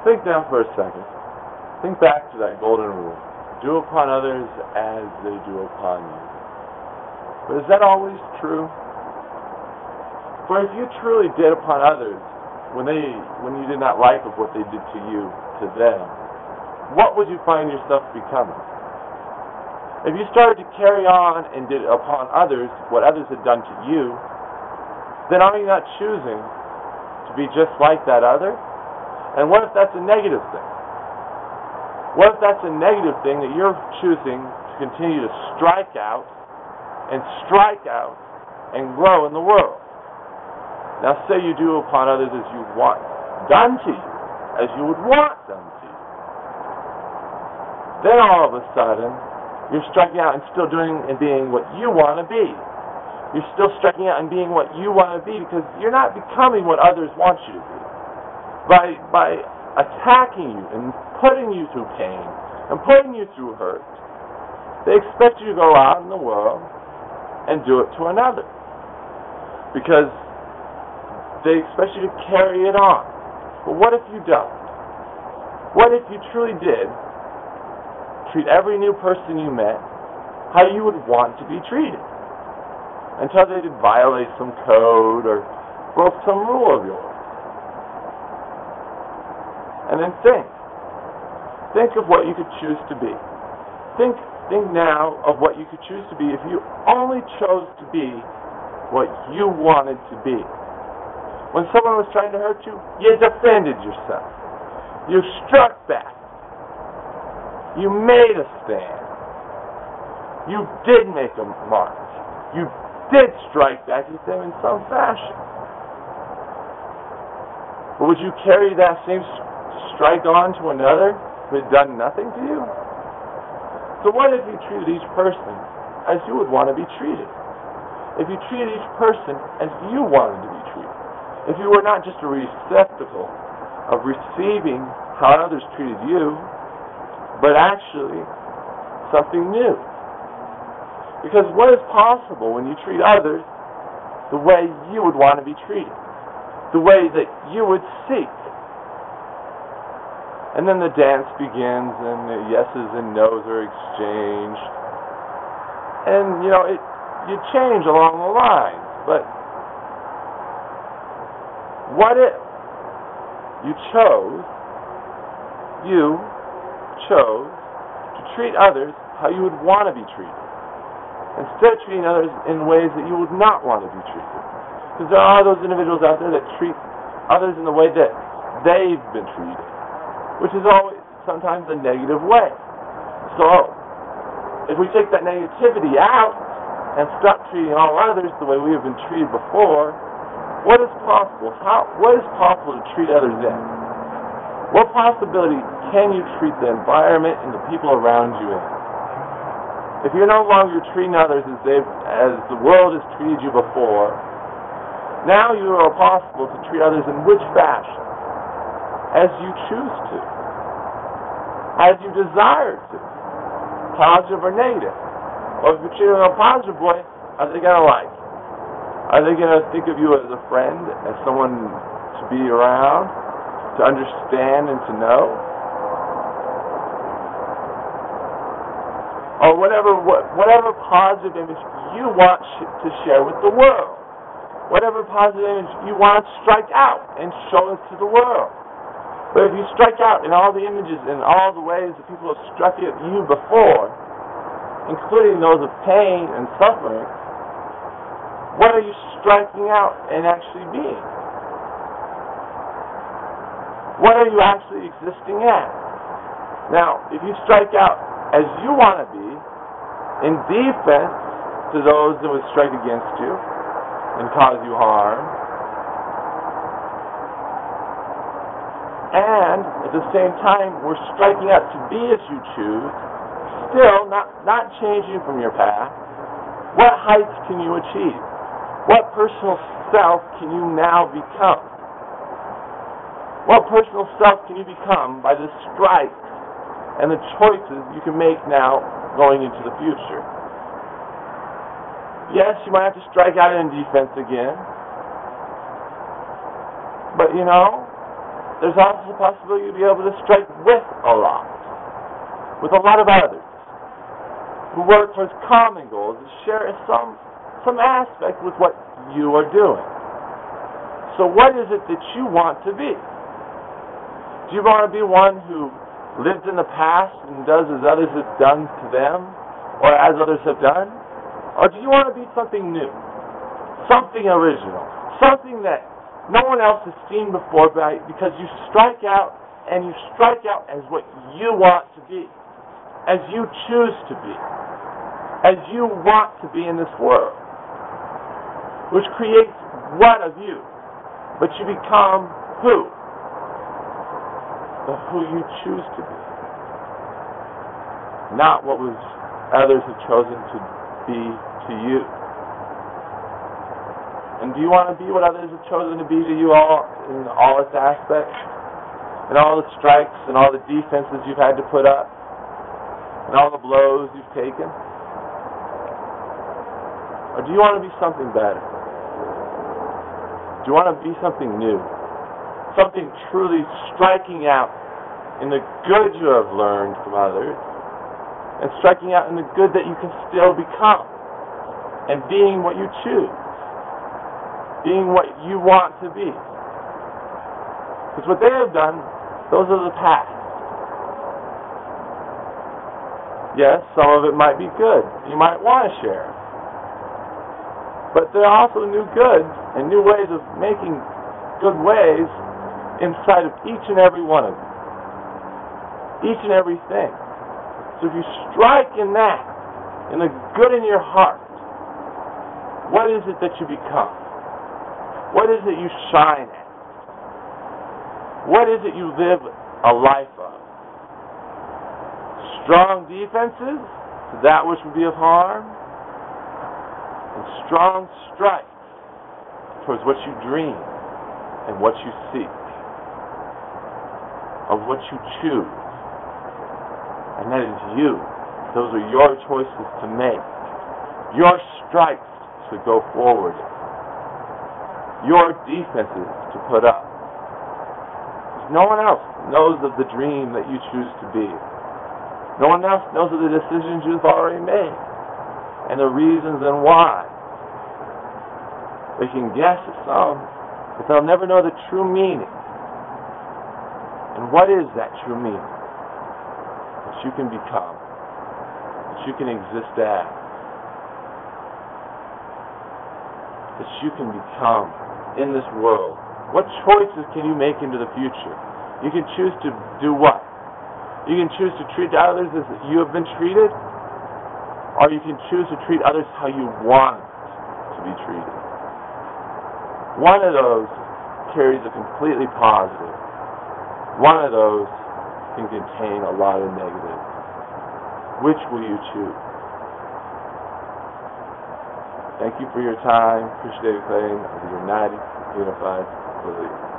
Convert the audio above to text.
Think now for a second. Think back to that golden rule. Do upon others as they do upon you. But is that always true? For if you truly did upon others when you did not like of what they did to you, to them, what would you find yourself becoming? If you started to carry on and did upon others what others had done to you, then are you not choosing to be just like that other? And what if that's a negative thing? What if that's a negative thing that you're choosing to continue to strike out and grow in the world? Now say you do upon others as you want done to you, as you would want done to you. Then all of a sudden, you're striking out and still doing and being what you want to be. You're still striking out and being what you want to be because you're not becoming what others want you to be. By attacking you and putting you through pain and putting you through hurt, they expect you to go out in the world and do it to another. Because they expect you to carry it on. But what if you don't? What if you truly did treat every new person you met how you would want to be treated? Until they did violate some code or broke some rule of yours. And then think. Think of what you could choose to be. Think now of what you could choose to be if you only chose to be what you wanted to be. When someone was trying to hurt you, you defended yourself. You struck back. You made a stand. You did make a mark. You did strike back at them in some fashion. But would you carry that same strike on to another who had done nothing to you? So what if you treated each person as you would want to be treated? If you treated each person as you wanted to be treated? If you were not just a receptacle of receiving how others treated you, but actually something new. Because what is possible when you treat others the way you would want to be treated? The way that you would seek? And then the dance begins, and the yeses and nos are exchanged. And, you change along the line. But what if you chose to treat others how you would want to be treated, instead of treating others in ways that you would not want to be treated? Because there are those individuals out there that treat others in the way that they've been treated, which is always sometimes a negative way. So, if we take that negativity out and stop treating all others the way we have been treated before, what is possible? What is possible to treat others in? What possibility can you treat the environment and the people around you in? If you're no longer treating others as the world has treated you before, now you are possible to treat others in which fashion? As you choose to. As you desire to. Positive or negative. Well, if you're treating them in a positive way, are they going to like you? Are they going to think of you as a friend, as someone to be around, to understand and to know? Or whatever positive image you want to share with the world. Whatever positive image you want to strike out and show it to the world. But if you strike out in all the images, in all the ways that people have struck at you before, including those of pain and suffering, what are you striking out and actually being? What are you actually existing at? Now, if you strike out as you want to be, in defense to those that would strike against you and cause you harm, and at the same time we're striking out to be as you choose, still not changing from your path, what heights can you achieve? What personal self can you now become? What personal self can you become by the strikes and the choices you can make now going into the future? Yes, you might have to strike out in defense again. But there's also also the possibility to be able to strike with a lot of others who work towards common goals and share some aspect with what you are doing. So what is it that you want to be? Do you want to be one who lives in the past and does as others have done to them, or as others have done? Or do you want to be something new, something original, something that no one else has seen before because you strike out, and you strike out as what you want to be, as you choose to be, as you want to be in this world, which creates what of you? But you become who? The who you choose to be. Not what was others have chosen to be to you. And do you want to be what others have chosen to be to you all in all its aspects? And all the strikes and all the defenses you've had to put up? And all the blows you've taken? Or do you want to be something better? Do you want to be something new? Something truly striking out in the good you have learned from others, and striking out in the good that you can still become, and being what you choose, being what you want to be. Because what they have done, those are the past. Yes, some of it might be good. You might want to share. But there are also new goods and new ways of making good ways inside of each and every one of you. Each and every thing. So if you strike in that, in the good in your heart, what is it that you become? What is it you shine at? What is it you live a life of? Strong defenses to that which would be of harm, and strong strikes towards what you dream and what you seek, of what you choose. And that is you. Those are your choices to make, your strikes to go forward, your defenses to put up. No one else knows of the dream that you choose to be. No one else knows of the decisions you've already made and the reasons and why. They can guess at some, but they'll never know the true meaning. And what is that true meaning that you can become, that you can exist as, that you can become in this world? What choices can you make into the future? You can choose to do what? You can choose to treat others as you have been treated, or you can choose to treat others how you want to be treated. One of those carries a completely positive. One of those can contain a lot of negative. Which will you choose? Thank you for your time. Appreciate it, Clayton, of the United Unified Belief.